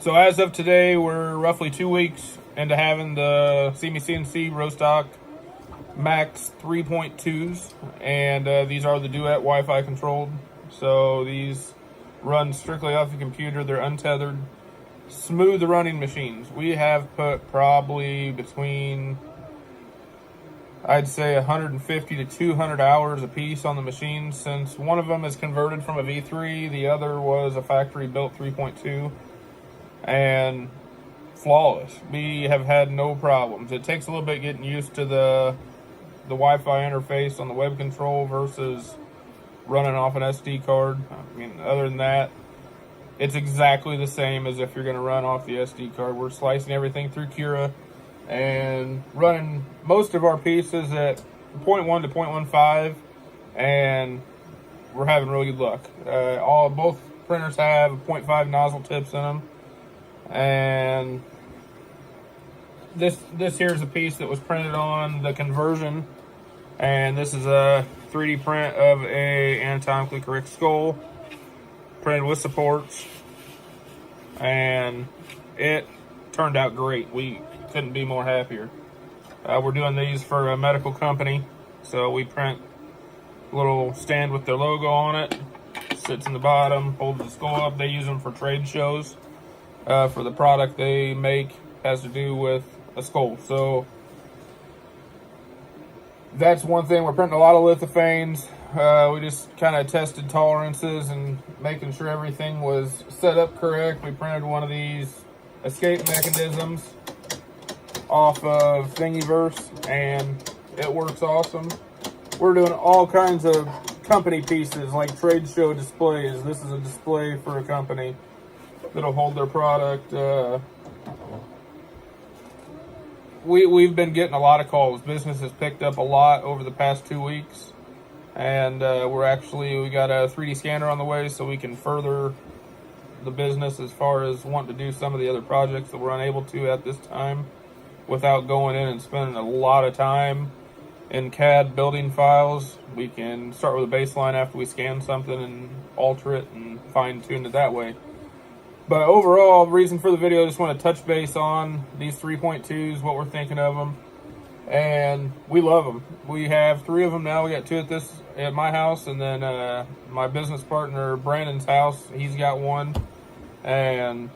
So as of today, we're roughly 2 weeks into having the SeeMeCnc Rostock Max 3.2s, and these are the duet Wi-Fi controlled. So these run strictly off the computer. They're untethered, smooth running machines. We have put probably between, I'd say, 150 to 200 hours a piece on the machine, since one of them is converted from a V3, the other was a factory built 3.2, and flawless. We have had no problems. It takes a little bit getting used to the Wi-Fi interface on the web control versus running off an SD card. I mean, other than that, it's exactly the same as if you're going to run off the SD card. We're slicing everything through Cura and running most of our pieces at 0.1 to 0.15, and we're having really good luck. Both printers have 0.5 nozzle tips in them, and this here is a piece that was printed on the conversion, and this is a 3D print of a anatomically correct skull, printed with supports, and it turned out great. We couldn't be more happier. We're doing these for a medical company, so we print a little stand with their logo on it, sits in the bottom, holds the skull up. They use them for trade shows. For the product they make has to do with a skull. So that's one thing. We're printing a lot of lithophanes. We just kind of tested tolerances and making sure everything was set up correct. We printed one of these escape mechanisms off of Thingiverse, and it works awesome. We're doing all kinds of company pieces, like trade show displays. This is a display for a company that'll hold their product. We've been getting a lot of calls. Business has picked up a lot over the past 2 weeks, and we got a 3D scanner on the way, so we can further the business as far as wanting to do some of the other projects that we're unable to at this time without going in and spending a lot of time in CAD building files. We can start with a baseline after we scan something and alter it and fine tune it that way. But overall, the reason for the video, I just want to touch base on these 3.2s, what we're thinking of them, and we love them. We have 3 of them now. We got 2 at my house, and then my business partner Brandon's house, he's got 1, and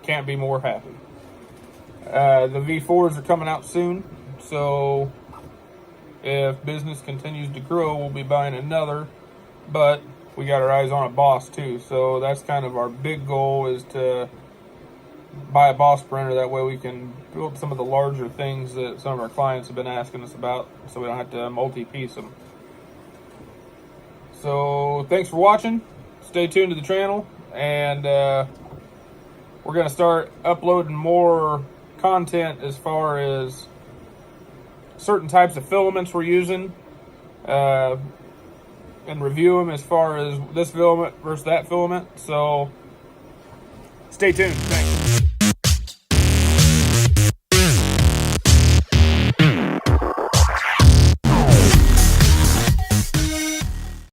can't be more happy. The V4s are coming out soon, so if business continues to grow, we'll be buying another, but we got our eyes on a Boss too, so that's kind of our big goal, is to buy a Boss printer. That way we can build some of the larger things that some of our clients have been asking us about, so we don't have to multi-piece them. So thanks for watching. Stay tuned to the channel, and we're going to start uploading more content as far as certain types of filaments we're using, and review them as far as this filament versus that filament. So stay tuned. Thanks.